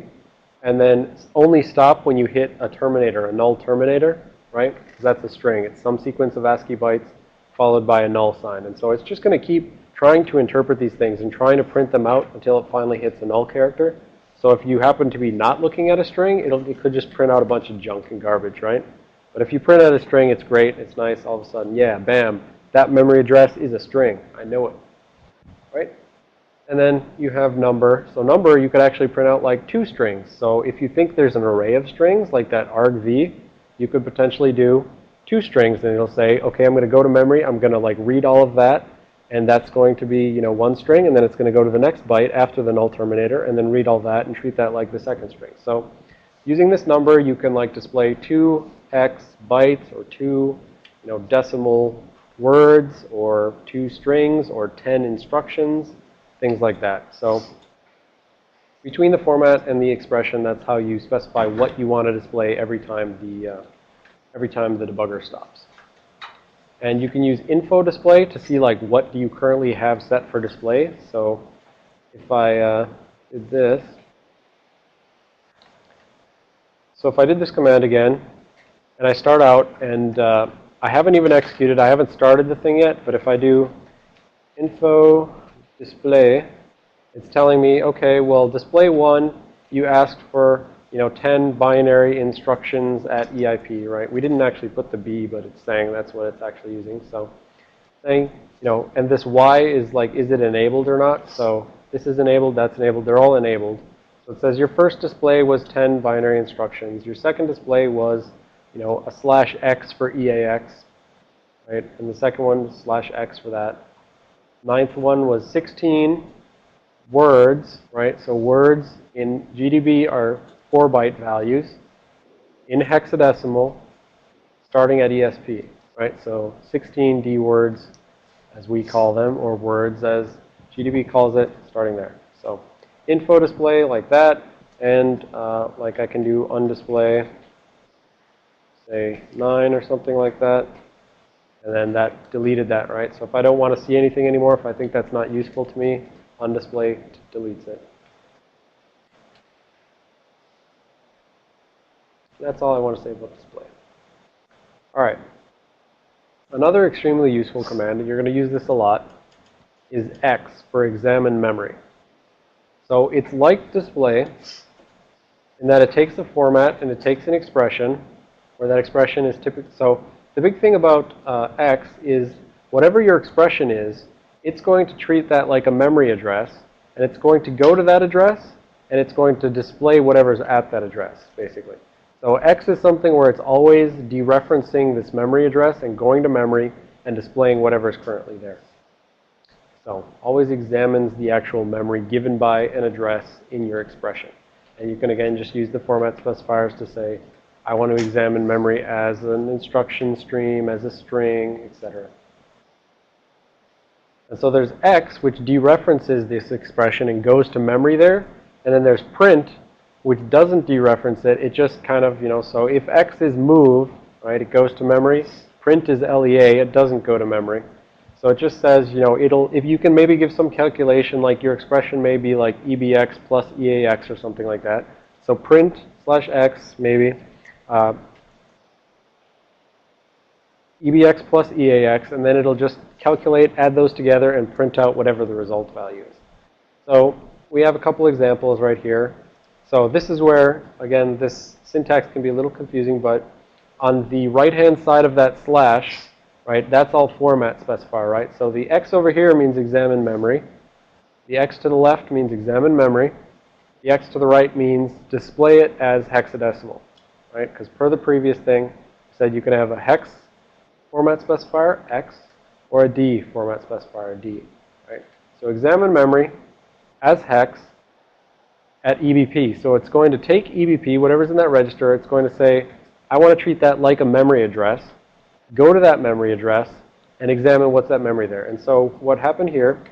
and then only stop when you hit a terminator, a null terminator, right? Because that's a string. It's some sequence of ASCII bytes followed by a null sign. And so it's just going to keep trying to interpret these things and trying to print them out until it finally hits a null character. So if you happen to be not looking at a string, it could just print out a bunch of junk and garbage, right? But if you print out a string, it's great, it's nice, all of a sudden, yeah, bam, that memory address is a string. I know it, right? And then you have number. So number, you could actually print out like 2 strings. So if you think there's an array of strings, like that argv, you could potentially do 2 strings, and it'll say, okay, I'm going to go to memory, I'm going to like read all of that, and that's going to be, 1 string, and then it's going to go to the next byte after the null terminator, and then read all that and treat that like the second string. So using this number, you can like display 2 hex bytes, or 2, decimal words, or 2 strings, or 10 instructions, things like that. So Between the format and the expression, that's how you specify what you want to display every time the debugger stops. And you can use info display to see like what do you currently have set for display. So if I did this, so if I did this command again, and I start out, and I haven't even executed, I haven't started the thing yet, but if I do info display, it's telling me, okay, well, display 1, you asked for, 10 binary instructions at EIP, right? We didn't actually put the B, but it's saying that's what it's actually using. So saying, and this Y is like, is it enabled or not? So this is enabled, that's enabled, they're all enabled. So it says your first display was 10 binary instructions. Your second display was, a /X for EAX, right? And the second one was /X for that. Ninth one was 16 words, right? So words in GDB are 4-byte values in hexadecimal starting at ESP, right? So 16 D words, as we call them, or words as GDB calls it, starting there. So info display like that, and like I can do undisplay, say 9 or something like that. And then that deleted that, right? So if I don't want to see anything anymore, if I think that's not useful to me, undisplay deletes it. That's all I want to say about display. All right. Another extremely useful command, and you're going to use this a lot, is X for examine memory. So it's like display in that it takes a format and it takes an expression, where that expression is typically, so the big thing about X is whatever your expression is, it's going to treat that like a memory address, and it's going to go to that address, and it's going to display whatever's at that address, basically. So X is something where it's always dereferencing this memory address and going to memory and displaying whatever is currently there. So always examines the actual memory given by an address in your expression. And you can, again, just use the format specifiers to say, I want to examine memory as an instruction stream, as a string, etc. And so there's X, which dereferences this expression and goes to memory there. And then there's print, which doesn't dereference it. It just kind of, so if X is move, right, it goes to memory. Print is LEA, it doesn't go to memory. So it just says, if you can maybe give some calculation, like your expression may be like EBX plus EAX or something like that. So print /X maybe. EBX plus EAX, and then it'll just calculate, add those together, and print out whatever the result value is. So we have a couple examples right here. So this is where, again, this syntax can be a little confusing, but on the right-hand side of that slash, right, that's all format specifier, right? So the X over here means examine memory. The X to the left means examine memory. The X to the right means display it as hexadecimal, right? Because per the previous thing, I said you can have a hex format specifier, X, or a D format specifier, D, right? So examine memory as hex at EBP. So it's going to take EBP, whatever's in that register, it's going to say, I want to treat that like a memory address, go to that memory address, and examine what's that memory there. And so what happened here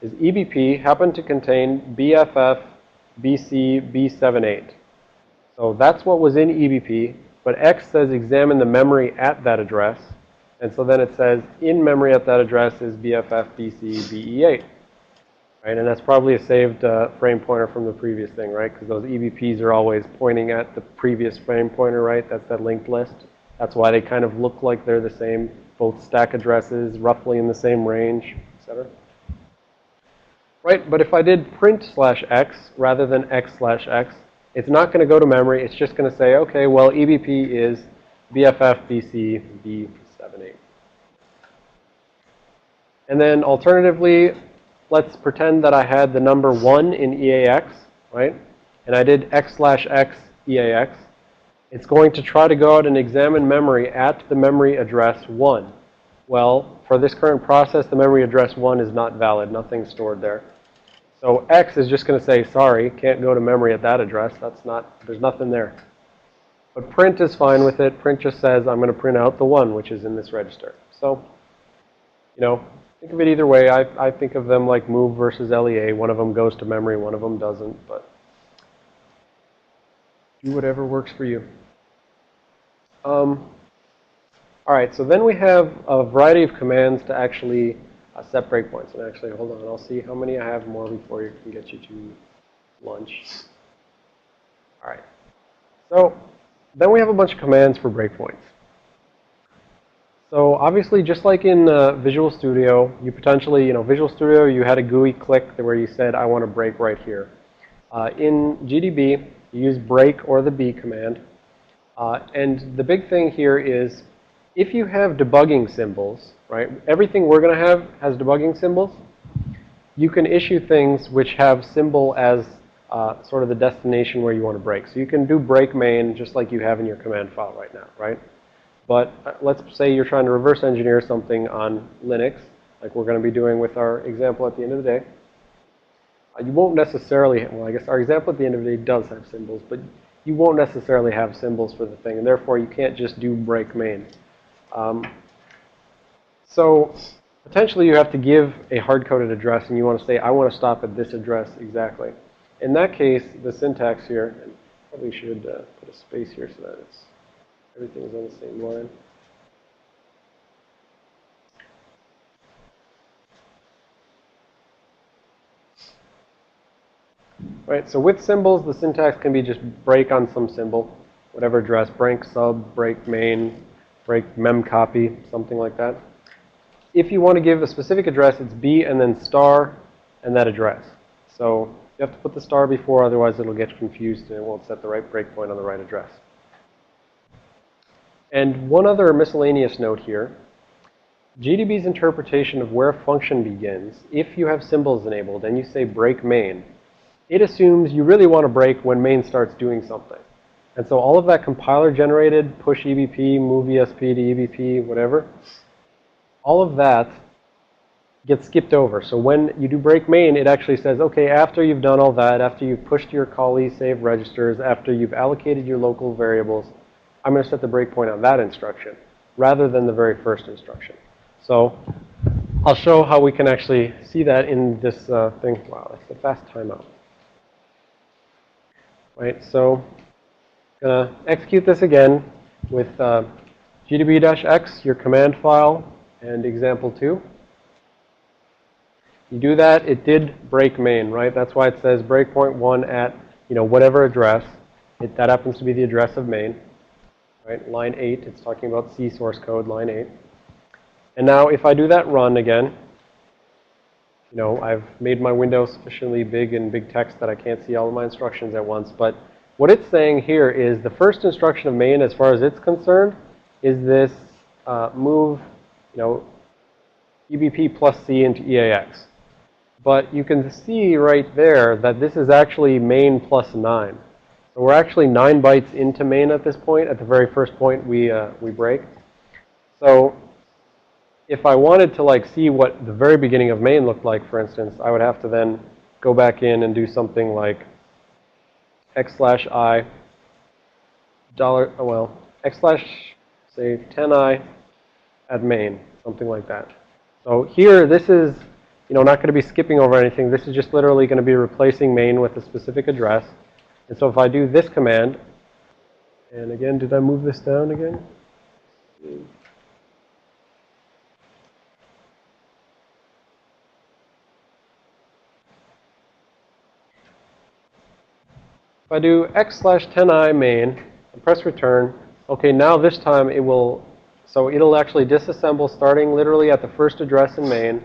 is EBP happened to contain BFF, BC, B78. So that's what was in EBP, but X says examine the memory at that address. And so then it says in memory at that address is BFF, BC, BE8. Right? And that's probably a saved frame pointer from the previous thing, right? Because those EBPs are always pointing at the previous frame pointer, right? That's that linked list. That's why they kind of look like they're the same, both stack addresses, roughly in the same range, etc. Right? But if I did print /X rather than X/X, it's not going to go to memory. It's just going to say, okay, well, EBP is BFF, BC, B78. And then alternatively, let's pretend that I had the number 1 in EAX, right? And I did X/X EAX. It's going to try to go out and examine memory at the memory address 1. Well, for this current process, the memory address 1 is not valid. Nothing's stored there. So X is just going to say, sorry, can't go to memory at that address. That's not, there's nothing there. But print is fine with it. Print just says, I'm going to print out the 1, which is in this register. So, think of it either way. I think of them like move versus LEA. One of them goes to memory, one of them doesn't. But Do whatever works for you. All right, so then we have a variety of commands to actually set breakpoints. And actually, hold on, I'll see how many I have more before you can get you to lunch. All right. So then we have a bunch of commands for breakpoints. So obviously, just like in Visual Studio, you potentially, Visual Studio, you had a GUI click where you said, I want to break right here. In GDB, you use break or the B command. And the big thing here is, if you have debugging symbols, right, everything we're going to have has debugging symbols, you can issue things which have symbol as sort of the destination where you want to break. So you can do break main just like you have in your command file right now, right? But let's say you're trying to reverse engineer something on Linux, like we're going to be doing with our example at the end of the day. You won't necessarily, well, I guess our example at the end of the day does have symbols, but you won't necessarily have symbols for the thing, and therefore you can't just do break main. So potentially you have to give a hard-coded address, and you want to say, I want to stop at this address exactly. In that case, the syntax here, and probably should put a space here so that everything's on the same line. Right, so with symbols, the syntax can be just break on some symbol, whatever address, break sub, break main, break memcopy, something like that. If you want to give a specific address, it's B and then star and that address. So you have to put the star before, otherwise it'll get confused and it won't set the right breakpoint on the right address. And one other miscellaneous note here. GDB's interpretation of where a function begins, if you have symbols enabled and you say break main, it assumes you really want to break when main starts doing something. And so all of that compiler generated, push EBP, move ESP to EBP, whatever, all of that gets skipped over. So when you do break main, it actually says, okay, after you've done all that, after you've pushed your callee save registers, after you've allocated your local variables, I'm going to set the breakpoint on that instruction rather than the very first instruction. So I'll show how we can actually see that in this thing. Wow, that's a fast timeout. Right, so I'm going to execute this again with gdb-x, your command file, and example 2. You do that, it did break main, right? That's why it says breakpoint 1 at, whatever address. That happens to be the address of main. Right, line 8, it's talking about C source code, line 8. And now if I do that run again, I've made my window sufficiently big in big text that I can't see all of my instructions at once. But what it's saying here is the first instruction of main, as far as it's concerned, is this move, EBP plus C into EAX. But you can see right there that this is actually main plus 9. So we're actually 9 bytes into main at this point, at the very first point we break. So if I wanted to see what the very beginning of main looked like, for instance, I would have to then go back in and do something like x/i say 10i at main, something like that. So here, this is not going to be skipping over anything. This is just literally going to be replacing main with a specific address. And so if I do this command, and again, did I move this down again? If I do x/10i main and press return, okay, now this time it'll actually disassemble starting literally at the first address in main.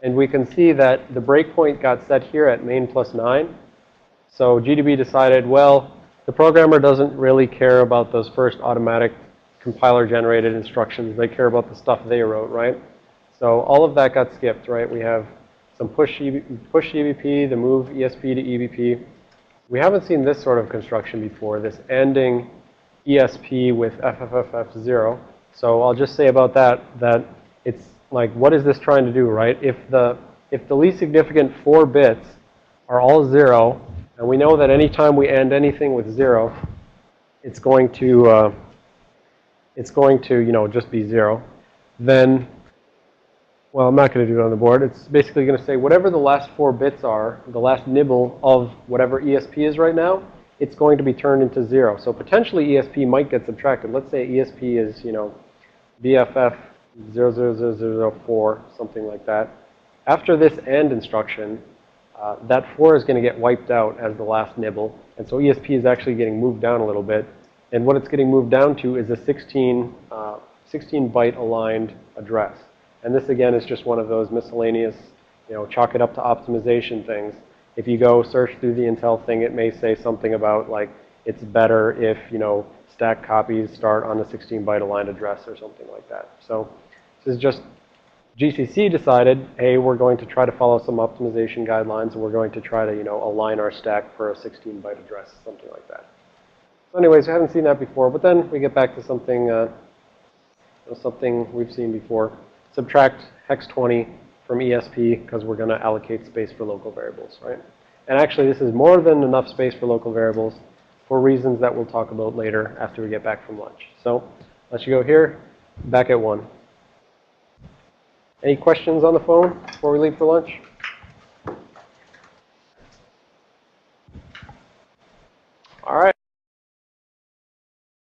And we can see that the breakpoint got set here at main plus 9. So GDB decided, well, the programmer doesn't really care about those first automatic compiler-generated instructions. They care about the stuff they wrote, right? So all of that got skipped, right? We have some push EBP, the move ESP to EBP. We haven't seen this sort of construction before, this ANDing ESP with FFFF0. So I'll just say about that it's like, what is this trying to do, right? If the least significant 4 bits are all 0, and we know that any time we AND anything with 0, it's going to just be 0, then, well, I'm not going to do it on the board. It's basically going to say whatever the last 4 bits are, the last nibble of whatever ESP is right now, it's going to be turned into 0. So potentially ESP might get subtracted. Let's say ESP is, BFF 00004, something like that. After this AND instruction, that 4 is going to get wiped out as the last nibble. And so ESP is actually getting moved down a little bit. And what it's getting moved down to is a 16-byte aligned address. And this, again, is just one of those miscellaneous, chalk it up to optimization things. If you go search through the Intel thing, it may say something about, like, it's better if, stack copies start on a 16-byte aligned address or something like that. So this is just GCC decided, hey, we're going to try to follow some optimization guidelines, and we're going to try to, align our stack for a 16-byte address, something like that. So anyways, we haven't seen that before, but then we get back to something, something we've seen before. Subtract hex 20 from ESP because we're going to allocate space for local variables, right? And actually, this is more than enough space for local variables for reasons that we'll talk about later after we get back from lunch. So let's go here, back at 1. Any questions on the phone before we leave for lunch? All right.